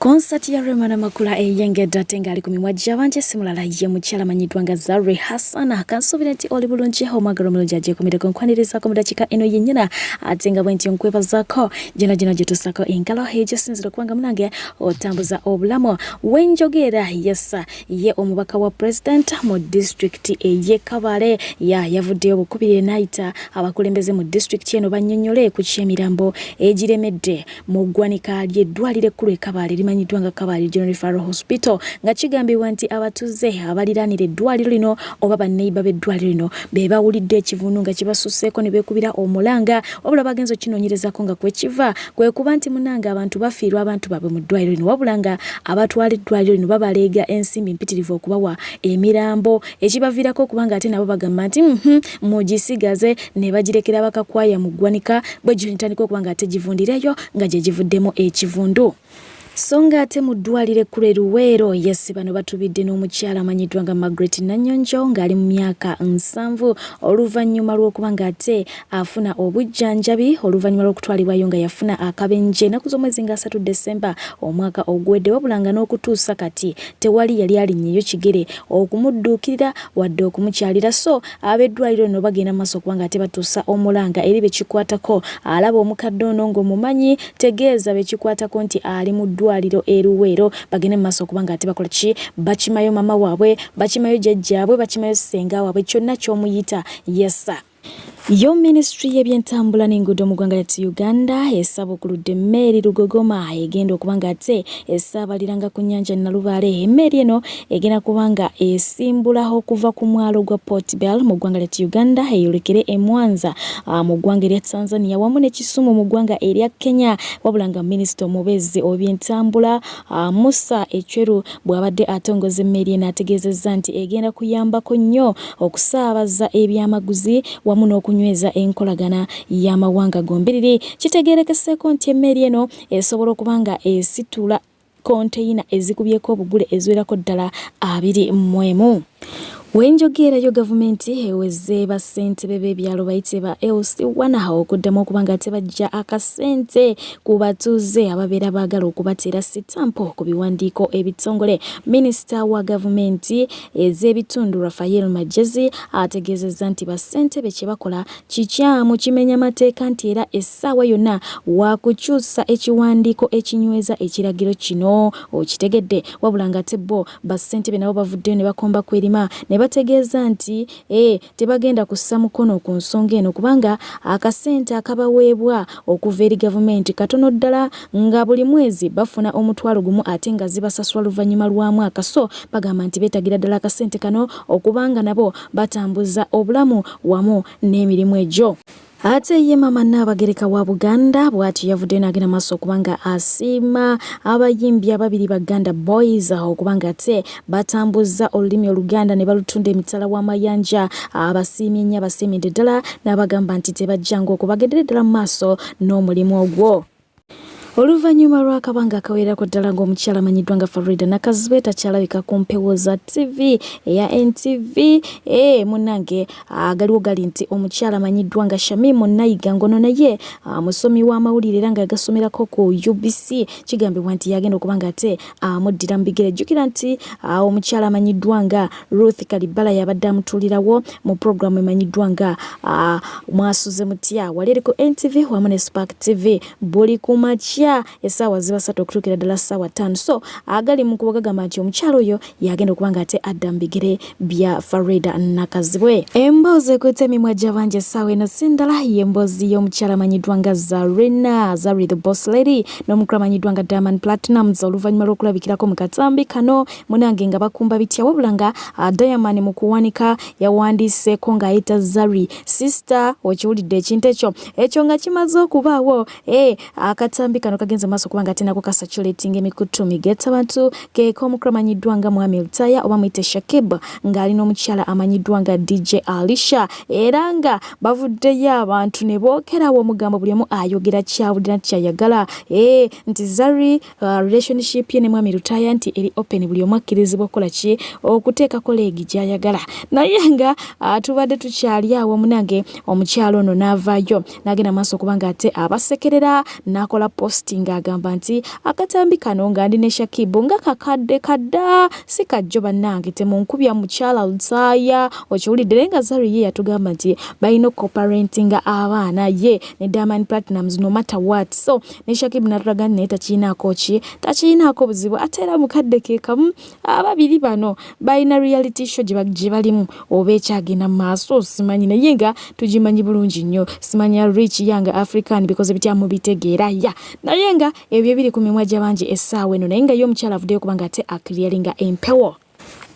Concert ya Remana Makula eyengedde tengali kumimwajja banje simulala ye mukyala manyiddwa nga Zari Hassan kansubira nti oli bulungi omwagala omulungi ajje kumireko nkwaniriza ku mudakika eno yennyina ate nga bwenti nkwebazaako gino gye tusako enkalo ejo sinzira kubanga munange otambuza obulamu wenjogera yesa ye omubaka wa president mu district eye Kabale yavuddeyo bukubire naita abakulembeze mu district eno bannyonnyole ku kyemirambo egiremedde mu ggwanika ly'eddwaliro ekkulu e Kabale limanyiddwa nga Kabale General Referral Hospital nga kigambibwa nti abatuze abaliranira eddwaliro lino oba banneiba b'eddwaliro lino be bawulidde ekivundu nga kibasuseeko ne beekubira omulanga wabula bagenza okinoonyerezako nga kwekiva kwe kuba nti munanga abantu bafiirwa abantu baabwe mu ddwaliro lino wabula nga abatwala eddwaliro lino babaleega ensimbi mpitirivu okubawa emirambo ekibaviirako okubanga ate nabo bagamba nti mugisigaze ne bagirekera bakakwaya mu ggwanika bwe gitandika okuba nga ate givundireyo nga gye givuddemu ekivundu. Songa ate mu ddwaliro ekkulu Luweero yesi bano batubidde n'omukyala amanyiddwa nga Margaret Nanyonjo ng'ali mu myaka 7 oluvannyuma lw'okuba ng'ate afuna obujjanjabi oluvannyuma lw'okutwalibwayo nga yafuna akabenje ennaku z'omwezi nga 3 Desemba omwaka ogwedde wabula nga n'okutuusa kati tewali yali alinnyeyo kigere okumudduukirira wadde okumukyalira so ab'eddwaliro lino bagenda mu maaso okuba ng'ate batuusa omulanga eri bekikwatako alaba omukadde ono ng'omumanyi tegeeza bekikwatako nti ali mu ddwaliro Luweero bagende mu maaso okuba ng'ate bakola ki bakimayo mama waabwe bakimayo jjajjaabwe bakimayo ssenga waabwe kyonna ky'omuyita yesa. Yo ministry y'ebyentambula n'enguudo mu ggwanga lya Uganda esabukuludde emmeeri Lugogoma egenda okuba ng'ate esaabaliranga ku nnyanja Nalubaale. Emmeeri eno egenda kuba nga esimbulaho okuva ku mwalo gwa Port Bell mu ggwanga lya Uganda eyolekere e Mwanza mu ggwanga erya Tanzania wamu ne Kisumu mu ggwanga erya Kenya wabula nga minisita omubezi obyentambula Musa Echweru bw'abadde atongoza emmeeri eno ategeezezza nti egenda kuyambako nnyo okusaabaza ebyamaguzi wamu n'okunyweza enkolagana y'amawanga gombiriri. Kitegeerekeseeko nti emmeeri eno esobola okuba nga esitula konteyina ezikubyeko obugule eziwerako ddala 21. Wenjogerayo gavumenti eweze bassentebe b'ebyalo bayite ba LC1 okuddamu okuba nga tebajja akasente ku batuuze ababeera baagala okubateera sitampo ku biwandiiko ebitongole. Minisita wa gavumenti ez'ebitundu Rafael Majezi ategeezezza nti bassentebe kye bakola kikyamu kimenya mateeka nti era essaawa yonna waakukyusa ekiwandiiko ekinyweza ekiragiro kino okitegedde wabula nga ate bo bassentebe nabo bavuddeyo ne bakomba kwerima ne bategeeza nti tebagenda kussa mukono ku nsonga eno kubanga akasente akabaweebwa okuva eri gavumenti katono ddala nga buli mwezi bafuna omutwalo gumu ate nga zibasasula luvannyuma lwa mwaka so bagamba nti beetagira ddala akasente kano okubanga nabo batambuza obulamu wamu n'emirimu egyo. Ate ye mama Nnaabagereka wa Buganda bw'atyo yavudde n'agenda maaso okuba nga asiima abayimbi ababiri Baganda Boys okuba nga ate batambuza olulimi Oluganda ne balutunda emitala w'amayanja abasiimye nnyo abasiimidde ddala n'abagamba nti tebajjanga okubagendera ddala mu maaso n'omulimu ogwo. Oluvannyuma lw'akabanga akawererako ddala ng'omukyala amanyiddwa nga Farida Nakazibwe takyalabika ku mpewo za TV eya NTV munnange galiwo gali nti omukyala amanyiddwa nga Shamimu Nayiga ngono naye musomi w'amawulire era nga yagasomerako ku UBC kigambibwa nti yagenda okuba nga ate amuddira mu bigere. Jjukira nti omukyala amanyiddwa nga Ruth Kalibala yabadde amutuulirawo mu programu emanyiddwa nga Mwasuze Mutya wali eri ku NTV wamu ne Spark TV buli kumakya essaawa ziba 3 okutuukira ddala ssaawa 5 so agali mu kubagamba nti omukyalo oyo yagenda okuba nga ate adda mu bigere bya Farida Nakazibwe. Emboozi ekutte emimwa gy'abanje essaawa eno sindala y'emboozi y'omukyala amanyiddwa nga Zari the Boss Lady n'omukulu amanyiddwa nga Diamond Platnumz oluvannyuma lw'okulabikirako mu katambi kano munange nga bakumba bitya wabula nga Diamond mu kuwanika yawandiiseeko ng'ayita Zari sister okiwulidde ekintu ekyo nga kimaze okubaawo akatambi kano kagenze maaso kubanga ate nako kasaculating emikutu migeta abantu keeko omukulu amanyiddwa nga Mwami Lutaya oba muyite Shakib ng'alina omukyala amanyiddwa nga DJ Alisha era nga bavuddeyo abantu ne bookerawo omugambo buli omu ayogera kyawulira nti kyayagala nti Zari relationship ye ne Mwami Lutaya nti eri open buli omu akkirizibwa okukola ki okuteekako leegi gy'ayagala naye nga tubadde tukyali awo munange omukyalo ono n'avaayo n'agenda maaso kubanga ate abasekerera n'akola post post ng'agamba nti akatambi kano nga ndi ne Shakib nga kakadde kadda si kajjo bannange temunkubya mukyala Lusaaya okiwulidde nga Zari ye yatugamba nti balina co-parenting abaana ye ne Diamond Platnumz no matter what. So ne Shakib natulaga naye takiinaako buzibu ate era mukadde ke kamu ababiri bano balina reality show gye balimu oba ekyagenda mu maaso simanyi naye nga tugimanyi bulungi nnyo simanya rich young African because bityamu bitegeera ya naye nga ebyo biri ku mimwa gy'abangi essaawa eno naye nga ye omukyala avuddeyo kubanga ate aclearinga empewo.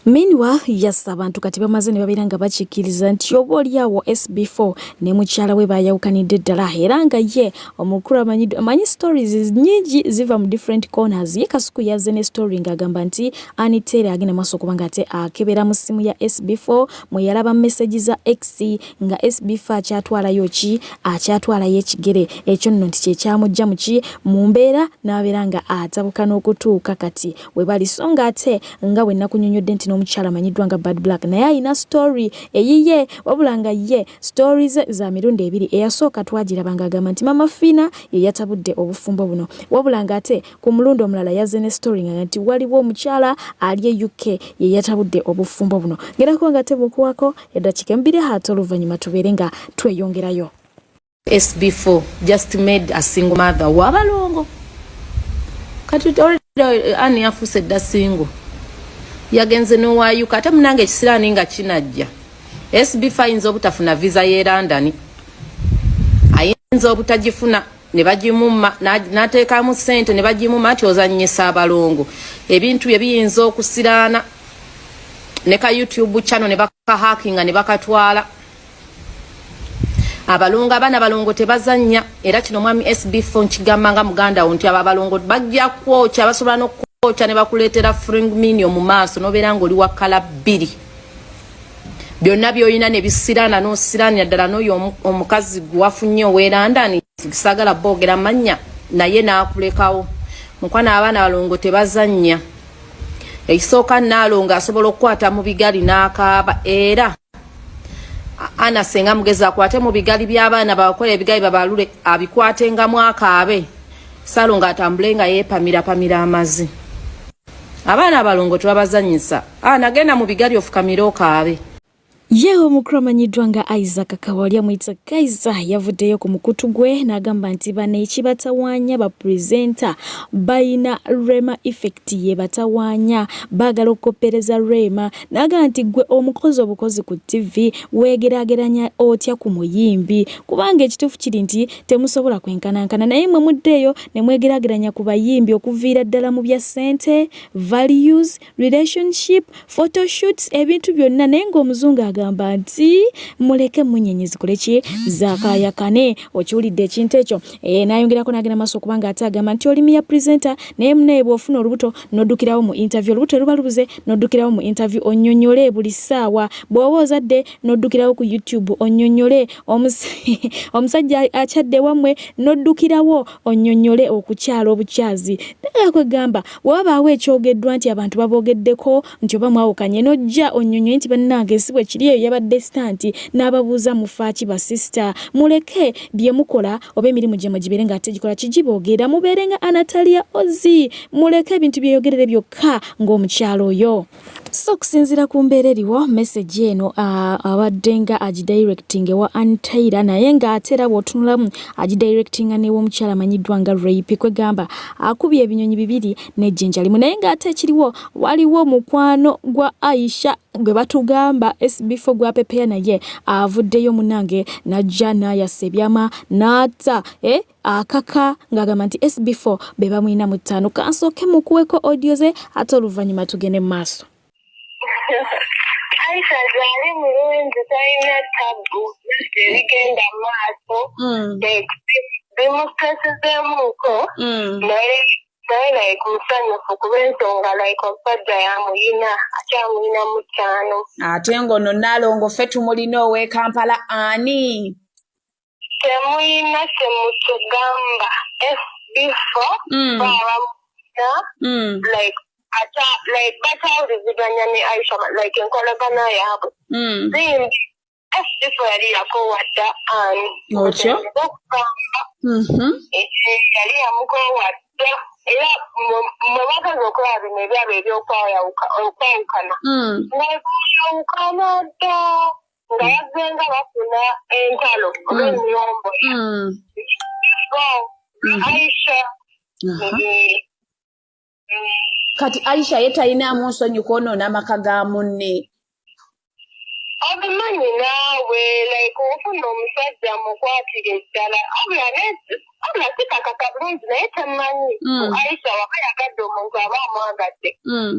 Meanwhile, yes, abantu kati bamaze ne babeera nga bakikkiriza nti oba oliawo Sb4 ne mukyala we bayawukanidde ddala era nga ye omukulu amanyi stories nyingi ziva mu different corners. Ye kasuku yazze ne story ng'agamba nti Ann Taylor agenda maaso kubanga ate akebera mu simu ya Sb4 mwe yalaba message za X nga Sb4 akyatwalayo ekigere ekyo nno nti kyekyamujja mu mbeera n'abeera nga atabuka n'okutuuka kati we bali so nga ate nga bwe nakunyonyodde nti n'omukyala amanyiddwa nga Bad Black naye alina story eyiye wabula nga ye stories za mirundi ebiri eyasooka twagirabanga agamba nti Mama Fina ye yatabudde obufumbo buno wabula nga ate ku mulundi omulala yazze ne story nga nti waliwo omukyala ali e UK ye yatabudde obufumbo buno ngerako nga tebukuwako eddakiika embiri ate oluvannyuma tubeere nga tweyongerayo. Sb4 just made a single mother wabalongo kati ani yafuuse dda single yagenze n'owayuka ate munange ekisiraani nga kinajja Sb4 ayinza obutafuna visa y'e London ayinza obutagifuna ne bagimumma n'ateekamu ssente ne bagimumma ati ozannyisa abalongo ebintu bye biyinza okusiraana ne ka YouTube channel ne bakahakinga ne bakatwala abalongo abaana balongo tebazannya era kino mwami Sb4 nkigamba nga muganda wo nti abalongo bajja kwokya basobola n'okwocha ne bakuleetera fring minion mu maaso nobeera ng'oli wa kala bbiri byonna by'olina ne bisiraana n'osiraanira ddala n'oyo omukazi gwafunye ow'e London kisagala boogera mannya naye n'akulekawo mukwana abaana balongo tebazannya ekisooka Naalongo asobola okukwata mu bigali n'akaaba era Ana senga mugezi akwate mu bigali by'abaana bakola ebigali babalule abikwatengamu akaabe Salonga atambule nga yeepamira amazzi abaana abalongo twabazanyisa nagenda mu bigali ofukamira okaabe. Ye omukulu amanyiddwa nga Isaac Kawalya mwita Kaiza yavuddeyo ku mukutu gwe n'agamba nti bano ekibatawaanya bapresenta bayina Rema effect ye batawaanya baagala okukoppereza Rema n'agamba nti gwe omukozi obukozi ku TV weegeraageranya otya ku muyimbi kubanga ekituufu kiri nti temusobola kwenkanankana naye mwe muddeeyo ne mwegeraageranya ku bayimbi okuviira ddala mu bya ssente values relationship photoshoots ebintu byonna naye ng'omuzungu agamba nti muleke munyenyezi kuleki zakayakane okiwulidde ekintu ekyo nayongerako n'agenda maaso kubanga ate agamba nti oli miya presenter naye munaye bw'ofuna olubuto n'oddukirawo mu interview olubuto luba lubuze n'oddukirawo mu interview onnyonnyole buli ssaawa bw'oba ozadde n'oddukirawo ku YouTube onnyonnyole omusajja akyadde wammwe n'oddukirawo onnyonnyole okukyala obukyazi naye kwegamba wabaawo ekyogeddwa nti abantu baboogeddeko nti oba mwawukanye n'ojja onnyonnyole nti bannange si bwe kiri eyo yabadde stanti n'ababuuza mufaaki ba sister muleke bye mukola oba emirimu gye mugibeere nga ate gikola kigiboogera mubeere nga Anatalia Ozi muleke ebintu byeyogerere byokka ng'omukyalo oyo. So kusinziira ku mbeera eriwo message eno abadde nga agidirecting wa Ann Taylor naye nga ate era bw'otunulamu agidirectinga n'ew'omukyala amanyiddwa nga Rape kwegamba akubye ebinyonyi bibiri n'ejjinja limu naye nga ate ekiriwo waliwo mukwano gwa Aisha gwe batugamba Sb4 gwa pepeya naye avuddeyo munange najja n'ayasa ebyama n'ata akaka ng'agamba nti Sb4 be bamulina mu ttaano kansooke mukuweko audio ze ate oluvannyuma tugende mu maaso. Aisha Zari mulungi talina tabu terigenda maaso bimustresizeemuuko naye like musanyufu kuba ensonga like omusajja yamuyina akyamuyina mu ttaano ate ng'ono Naalongo ffe tumulina ow'e Kampala ani temuyina kyemutugamba Sb4 baabamuyina like batawuliziganya ne Aisha like enkolagana yaabwe zimbi Sb4 yali yakowadda Otyo. Yali yamukowadda era mwe bagaza okulaba bino ebyabo ebyokwawukana ngaekwawukana dda nga yazenga bafuna entalo oba ennyombo Aisha kati Aisha ye talinamu nsonyi kwonoona amaka ga munne. Obimanyi naawe like ofuna omusajja mukwatire ddala abula sikakaka bulungi naye tamanyi Aisha waka yagadde omuntu aba amwagadde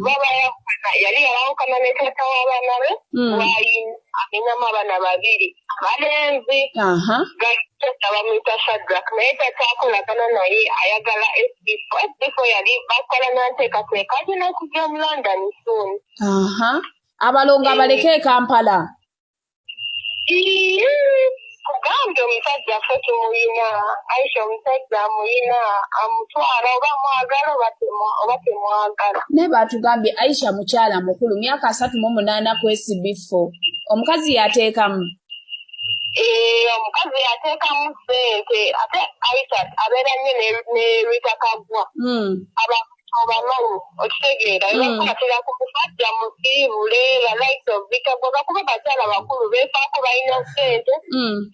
baba yakwana yali yawukana ne taata w'abaana be waayina agenyamu abaana babiri abalenzi bamuyita Shadrack naye taata akolagana naye ayagala Sb4 yali bakola nanteekateeka agenda okujja mu London soon. Abalongo abaleke Kampala. Kugambye omusajja ffe tumuyina Aisha omusajja amuyina amutwala oba mwagala oba temwagala. Naye batugambye Aisha mukyala mukulu myaka 38 ku Sb4. Omukazi yateekamu. Omukazi yateekamu ssente ate Aisha abeera nnyo ne Rwitakagwa. Obamanyi okitegeera ebakwatira ku musajja musiibule ba light of Rwitakagwa bakuba bakyala bakulu beefaako balina ssente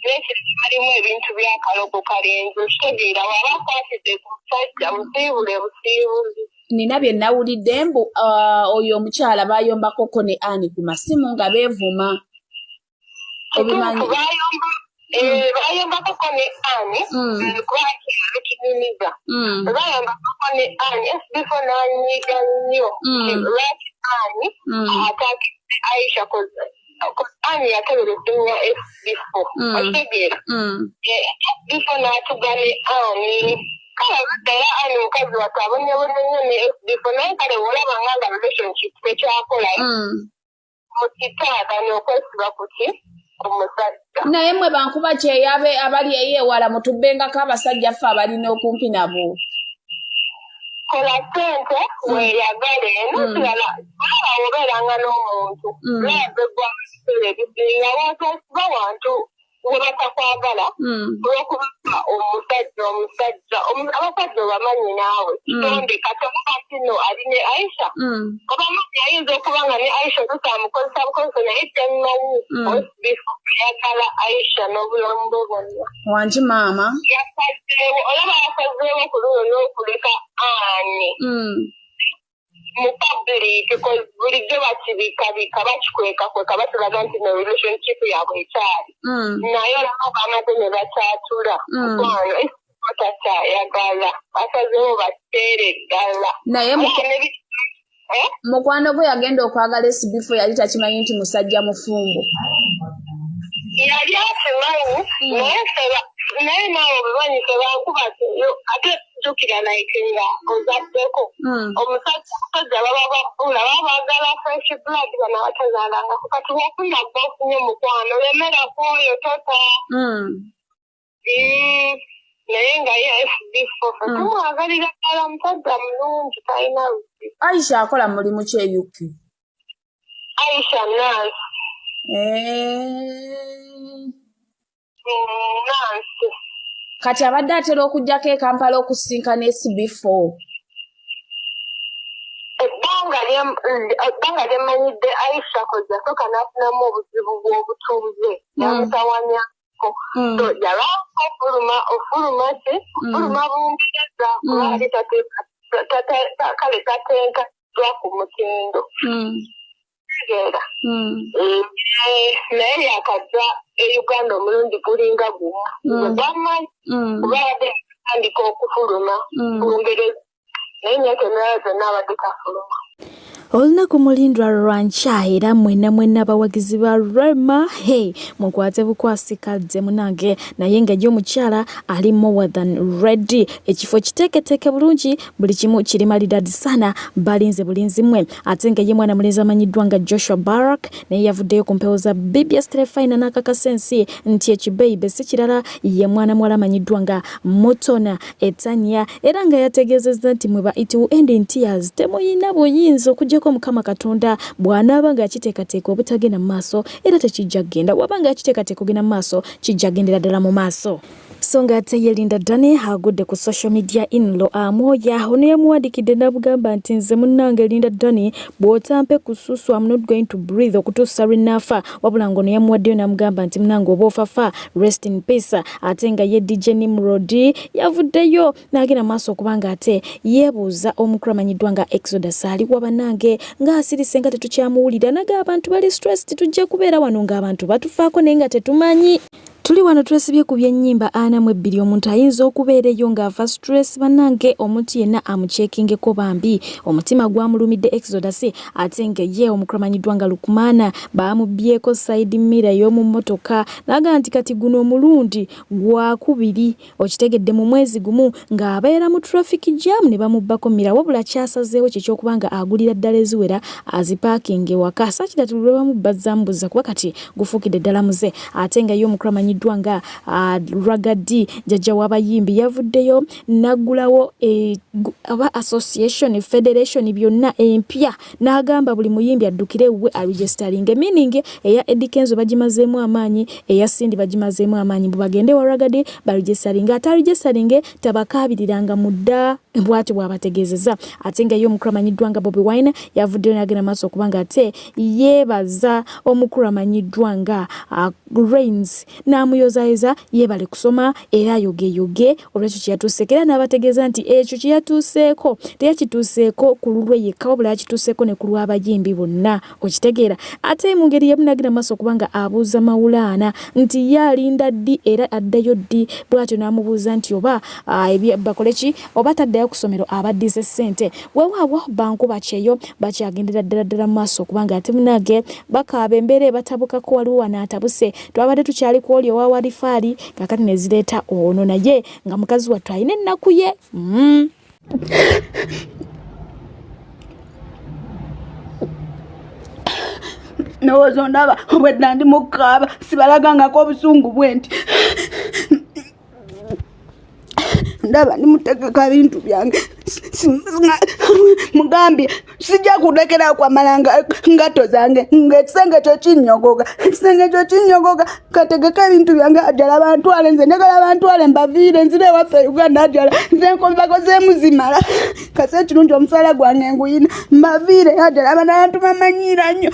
n'ekiro balimu ebintu byakalogo kalenzi okitegeera waba akwatidde ku musajja musiibule busiibuzi. Nina bye nawulidde mbu oyo omukyala bayombakoko ne Ann ku masimu nga beevuma. Obimanyi bayombakoko ne Ann kubakyalo kininiza bayombakako ne Ann Sb4 n'anyiiga nnyo lwaki Ann atakidde Aisha Ann yateberedde Sb4 okitegeera Sb4 n'atuga ne Ann kale ddala Ann mukazi watu abonyabonye nnyo ne Sb4 naye kale olabanga nga relationship tekyakolayo mukitaaga n'okwesiba kuki omusajja. Naye mwe bankuba kyeyabe abali eyewala mutubbengako abasajja ffe abalina okumpi nabo. Kola ssente weeyagale n'ekirala olaba obeeranga n'omuntu laba eggwanga ebisinga waatosiba wantu we batakwagala olw'okuba omusajja abasajja obamanyi naawe kitonde katoka kino ali ne Aisha obamanyi ayinza okuba nga ne Aisha tutamukozesa bukozesa naye temumanyi yagala Aisha n'obulamu bwe bwonna. Wangi maama yasazeewo olaba yasazeewo ku luno n'okuleka Ann mu public bulijjo bakibikabika bakikwekakweka batulaga nti ne relationship yaabwe ekyali naye olaba bamaze ne bakyatula mukwano takyayagala basazeewo bateere ddala. naye mukwano gwe yagenda okwagala Sb4 yali takimanyi nti musajja mufumbo. Yali akimanyi naye naawe obulwanyise bankubaseyo ate jjukira like nga ozaddeko omusajja baba babbula baba baagala fresh blood bana batazaalangako kati wafuna gwe ofunye mukwano lemera kwoyo tota naye nga ye Sb4 tumwagalira ddala musajja mulungi talina luzi. Aisha akola mulimu ki e UK? Aisha nurse. Nurse. Kati abadde atera okujjako e Kampala okusinkana Sb4. Ebbanga lyemmanyidde Aisha kozza soka n'afunamu obuzibu bw'obutuuze yamutawanyako yalanga ofuluma ki ofuluma bungereza kubali kale tatenkadwa ku mutindo tegeera naye yakajja e Uganda omulundi gulinga gumu bammanyi kuba abadde atandika okufuluma bungereza naye nyekenera zonna abadde tafuluma. Olunaku mulindwa lwanca era mwenna abawagizi ba Rema mukwate bukwasikadde munange naye nga y'omukyala ali more than ready ekifo kiteeketeke bulungi buli kimu kiri malidadi sana balinze bulinzi mwe ate nga ye mwana mulenzi amanyiddwa nga Joshua Barak naye yavuddeyo ku mpewo za BBS Telefine n'akakasensi nti ekibeibe si kirala ye mwana muwala amanyiddwa nga Motona Etania era nga yategeezezza nti mwe ba it will end in tears temuyina buyinza okujja ko Mukama Katonda bw'anaaba ng'akiteekateeka obutagenda mu maaso era tekijja kgenda, waba ng'akiteekateeka ogenda mu maaso kijja kgendera ddala mu maaso. So ng'ate ye Linda Dane agudde ku social media inlo amwoya ono yamuwadikidde n'abugamba nti nze munnange Linda Dane bw'otampe ku ssusu I'm not going to breathe okutuusa lwe naafa, wabula ng'ono yamuwaddeyo n'amugamba nti munnange oba ofafa rest in peace. Ate nga ye DJ Nimrod yavuddeyo n'agenda maaso okubanga ate yeebuuza omukulu amanyiddwa nga Exodus ali wa bannange ng'asirise nga tetukyamuwulira naga abantu bali stress tujja kubeera wano ng'abantu batufaako naye nga tetumanyi. Tuli wano twesibye ku by'ennyimba 42 omuntu ayinza okubeereyo ng'ava stress bannange omuntu yenna amuceekingeko bambi omutima gwamulumidde Exodus ate nga ye omukulu amanyiddwa nga Lukumana baamubyeko side mirror y'omu mmotoka naga nti kati guno omulundi gwakubiri okitegedde mu mwezi gumu ng'abeera mu traffic jam ne bamubbako mirror wabula kyasazeewo ky'ekyokubanga agulira ddala eziwera azipaakinga ewaka sakidatulwe bamubbazzambuza kuba kati gufuukidde ddala muze. Ate nga ye omukulu amanyiddwa nga Ragadi jjajja w'abayimbi yavuddeyo naggulawo aba association federation byonna empya n'agamba buli muyimbi addukire we aregistering meaning eya Eddie Kenzo bagimazeemu amaanyi eya Cindy bagimazeemu amaanyi bagende wa Ragadi baregistering ataregistering tabakabiriranga mudda bwati bwabategeezeza. Ate nga ye omukulu amanyiddwa nga Bobi Wine yavuddeyo n'agenda maaso okubanga ate yeebaza omukulu amanyiddwa nga Rains n'amuyozayeza yeebale kusoma era ayogeyoge olwekyo kyeyatuuseeko era n'abategeeza nti ekyo kyeyatuuseeko teyakituuseeko ku lulwe yekka wabula yakituuseeko ne ku lw'abayimbi bonna okitegeera. Ate mu ngeri yamunagenda maaso okubanga abuuza Mawulaana nti ye alinda ddi era addayo ddi bw'atyo n'amubuuza nti oba bakole ki oba taddayo ku ssomero abaddize ssente weewaawo banku bakyeyo bakyagendera ddala mu maaso okubanga ate munage bakaaba embeera ebatabukako waliwo wanaatabuse twabadde tukyali ku oli owa walifaali kakati ne zireeta ono naye nga mukazi wattu alina ennaku ye. Ndowooza ndaba obwedda ndi mu kukaaba sibalagangako obusungu bwe nti ndaba ndimutegeka bintu byange mugambye sijja kudekera kwamalanga ngato zange ng'ekisenge kyo kinyogoga kategeka ebintu byange ajala abantu ale nze njagala abantu ale mbaviire nzire ewaffe Uganda ajala nze bakozeemu zimala kase ekirungi omusala gwange nguyina mbaviire ajala abantu bamanyiira nnyo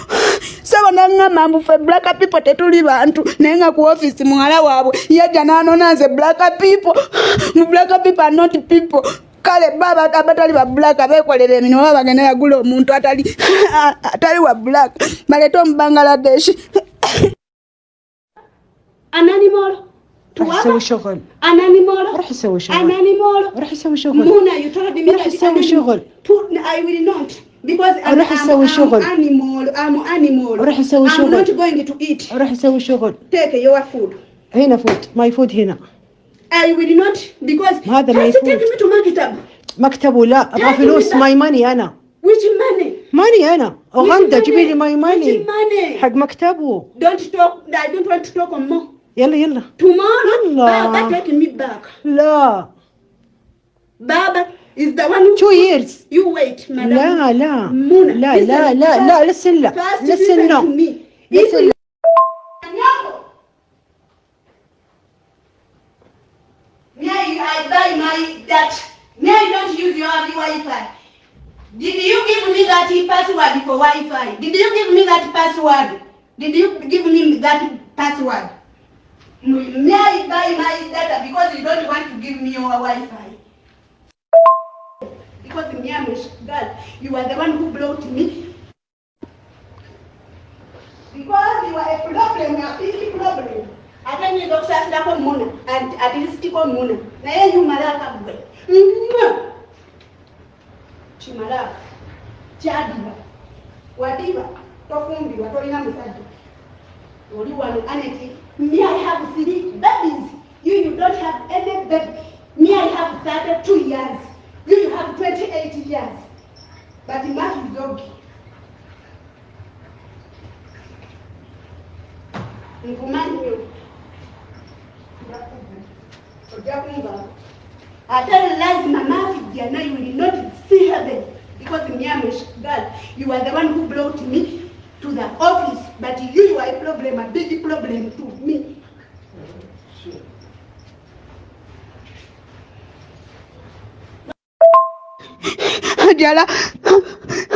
sabo nangamba mbufe black people tetuli bantu naye nga ku office muwala waabwe yajja n'anona nze black people mu black people are not people. Kale baba abatali ba black abekolera emirimu baba bagenda yagula omuntu atali wa black baleeta omu Bangladesh. أناني مول روح يسوي شغل. أناني مول روح يسوي شغل. أناني مول روح يسوي شغل. مونا you told me روح يسوي شغل. I will not because روح يسوي شغل. I'm animal. روح يسوي شغل. I'm not going to eat. روح يسوي شغل. Take your food. هنا فود my food هنا. I will not because هذا my food. take me to مكتب. مكتبه لا أبغى فلوس my money أنا. Which money? money أنا. أغندا جيبي لي my money. Which money? حق مكتبه. Don't talk. I don't want to talk more. يلا Tomorrow, Allah. Baba take me back. لا. Baba is the one who 2 years. You wait, madam. لا Muna, لا لا لا لا listen لا First listen no. to me. Listen. May I buy my that? May I don't use your Wi-Fi? Did you give me that password for Wi-Fi? Did you give me that password? Did you give me that password? May I buy my data because you don't want to give me your Wi-Fi? Because me, I'm a girl. You are the one who blocked me. Because you are a problem, you are a big problem. I tell you, doctor, I said, Mona, and at least keep on Mona. Now you malaka boy. Chimalaka. Chadiva. Wadiva. Tofumbi, Watorina Musadi. Only one aneti. Me, I have 3 babies. You don't have any baby. Me, I have 32 years. You have 28 years. But it must be doggy. Nkumanyo. I tell lies, Mama, you will not see heaven because me, I'm a girl. You are the one who brought me to the office, but you are a problem, a big problem to me.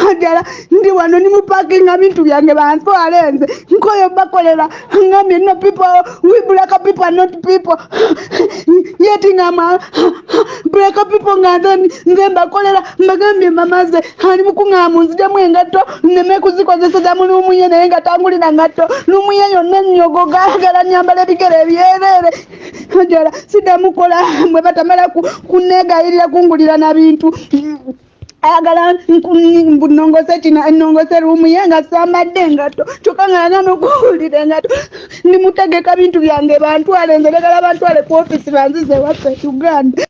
Ajala ndi wano ni mupakinga bintu byange bantu alenze nkoyo bakolera ngamye no people we black people are not people yet ngama black people ngandani ngemba kolera mbagambye mamaze ali mukunga munzide mwengato neme kuzikozesa za mulu munye nenga tanguli na ngato numuye yonna nyogo gagala nyambale bigere byerere ajala sida mukola mwe batamala kunega ili kungulira na bintu agala nongose china nongose rumu yenga samadde ngato chokangana nokuwulira ngato nimutegeka bintu byange bantu alenzegala bantu ale ku office banzize waffe Uganda.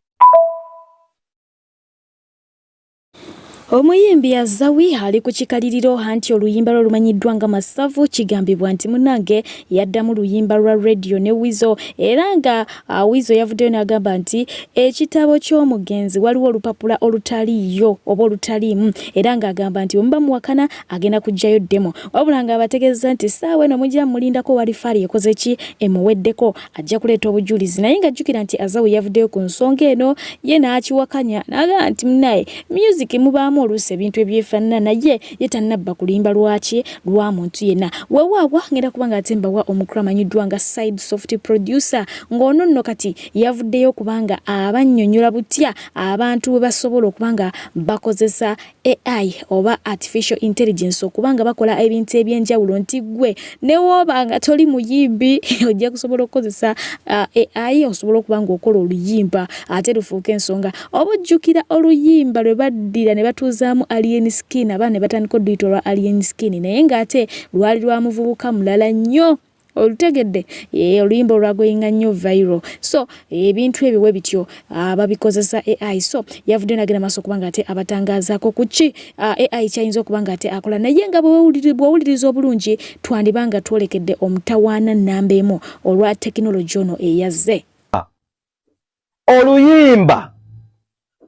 Omuyimbi Zari ali ku kikaliriro anti oluyimba lwe lumanyiddwa nga Masavu kigambibwa nti munange yaddamu luyimba lwa radio ne Wizo era nga Wizo yavuddeyo n'agamba nti ekitabo ky'omugenzi waliwo olupapula olutaliyo oba olutaliimu era ng'agamba nti omba muwakana agenda kuggyayo demo wabula nga abategeeza nti saawa eno mujja mulindako Walifari yakoze ki emuweddeko ajja kuleeta obujulizi naye ng'ajjukira nti Zari yavuddeyo ku nsonga eno ye n'akiwakanya n'agamba nti munaye music mubaamu oluusi ebintu ebyefaanana naye yetanabba kulimba lwaki lwa muntu yenna weewaawa ngenda kubanga atembawa omukulu amanyiddwa nga side soft producer ng'ono nno kati yavuddeyo kubanga abannyonnyola butya abantu bwe basobola okubanga bakozesa AI oba artificial intelligence okubanga bakola ebintu ebyenjawulo nti gwe ne woba nga toli muyimbi ojja kusobola okukozesa AI osobola okubanga okola oluyimba ate lufuuka ensonga oba ojjukira oluyimba lwe baddira ne batuuzaamu alien skin abaana ne batandika odduyita olwa alien skin naye ng'ate lwali lwa muvubuka mulala nnyo olutegedde oluyimba olwagoyinga nnyo viral so ebintu ebyo bwe bityo ababikozesa AI so yavudde nagenda maaso kubanga ate abatangazaako kuki AI kyayinza okubanga ate akola naye nga bw'owuliriza obulungi twandibanga twolekedde omutawaana nnamba emu olwa tekinologi ono eyazze oluyimba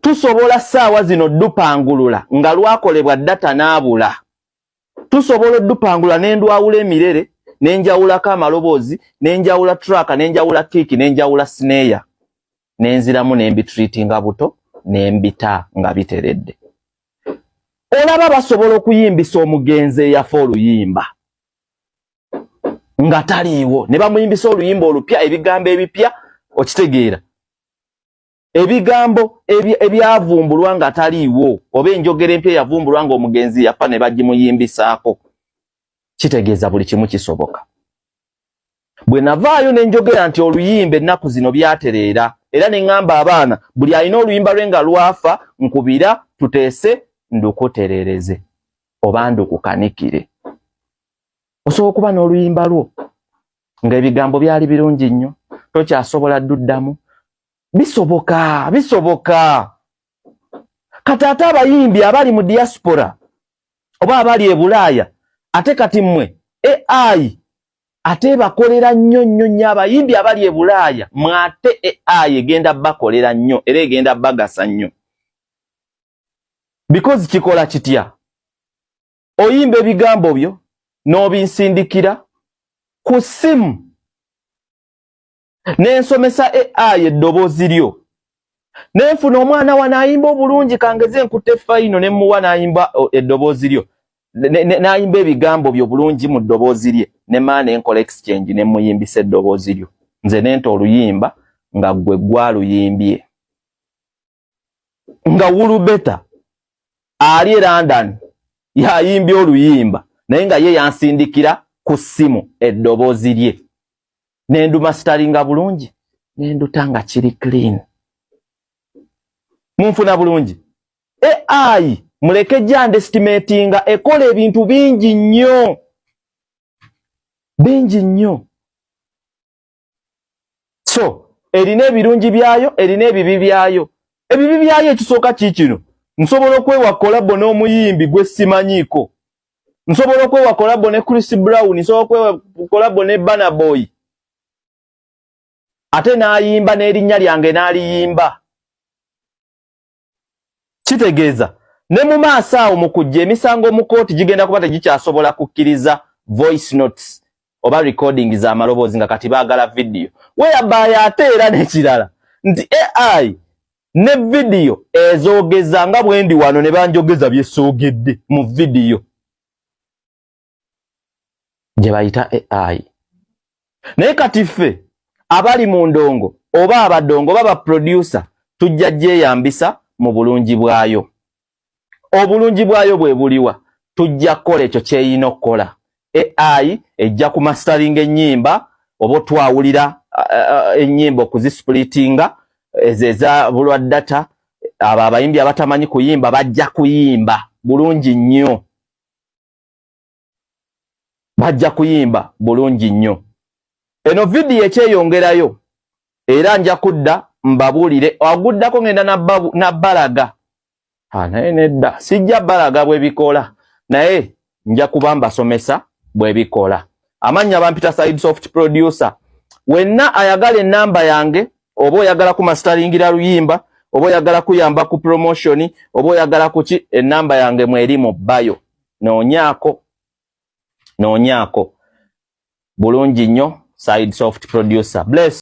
tusobola ssaawa zino dupangulula nga lwakolebwa data n'abula tusobola dupangula n'endwawula emirere nenjawulako amaloboozi nenjawula track nenjawula kick nenjawula snare nenziramu nembitreatinga buto nembita nga biteredde olaba basobola okuyimbisa omugenzi eyafa oluyimba nga taliiwo ne bamuyimbisa oluyimba olupya ebigambo ebipya okitegeera ebigambo ebyavumbulwa nga taliiwo oba enjogera empya yavumbulwa nga omugenzi yafa ne bagimuyimbisaako kitegeeza buli kimu kisoboka bwe navaayo nenjogera nti oluyimba ennaku zino byatereera era ne ŋŋamba abaana buli alina oluyimba lwe nga lwafa nkubira tuteese ndukuterereze oba ndukukanikire osobola okuba n'oluyimba lwo ng'ebigambo byali birungi nnyo tokyasobola dduddamu bisoboka kati ate abayimbi abali mu diaspora oba abali e Bulaaya ate kati mmwe AI ate bakolera nnyo abayimbi abali e Bulaaya mwate AI egenda bakolera nnyo era egenda bagasa nnyo because kikola kitya oyimba ebigambo byo n'obinsindikira ku simu nensomesa AI eddoboozi lyo nenfuna omwana wanaayimba obulungi kangeze nkute fayino ne muwa naayimba eddoboozi lyo naayimba ebigambo byo bulungi mu ddoboozi lye ne maana enkola exchange ne muyimbisa eddoboozi lyo nze nenta oluyimba nga gwe gwaluyimbye nga Wulubeta ali e London yayimbye oluyimba naye nga ye yansindikira ku ssimu eddoboozi lye nenduma staringa bulungi nendutanga kiri clean munfuna bulungi AI muleke underestimatinga ekola ebintu bingi nnyo so erina ebirungi byayo erina ebibi byayo ekisooka kikino nsobola okwewa kolabo n'omuyimbi gwe simanyiiko nsobola okwewa kolabo ne Chris Brown nsobola okwewa kolabo ne Burna Boy ate n'ayimba n'erinnya lyange n'aliyimba kitegeeza ne mu maaso awo mu kujja emisango mu kooti gigenda kuba tegikyasobola kukkiriza voice notes oba recording za maloboozi nga kati baagala video. Whereby ate era n'ekirala nti AI ne video ezoogeza nga bwendi wano ne banjogeza byesoogedde mu video gye bayita AI. Naye kati ffe abali mu ndongo oba abadongo baba producer tujja gyeyambisa mu bulungi bwayo. Obulungi bwayo bwe buliwa tujja kukola ekyo kyeyina okukola. AI ejja ku mastering ennyimba oba twawulira ennyimba okuzisplitinga ezeza bulwa data aba abayimbi abatamanyi kuyimba bajja kuyimba bulungi nnyo. Bajja kuyimba bulungi nnyo. Eno video ekyeyongerayo era nja kudda mbabuulire aguddako ngenda na balaga. Naye nedda sijja balaga bwe bikola naye nja kubamba somesa bwe bikola. Amanya bampita side soft producer. Wenna ayagala enamba yange oba oyagala ku masteringira luyimba oba oyagala kuyamba ku promotion oba oyagala ku ki enamba yange mweri mu bayo. Noonyako bulungi nnyo side soft producer. Bless.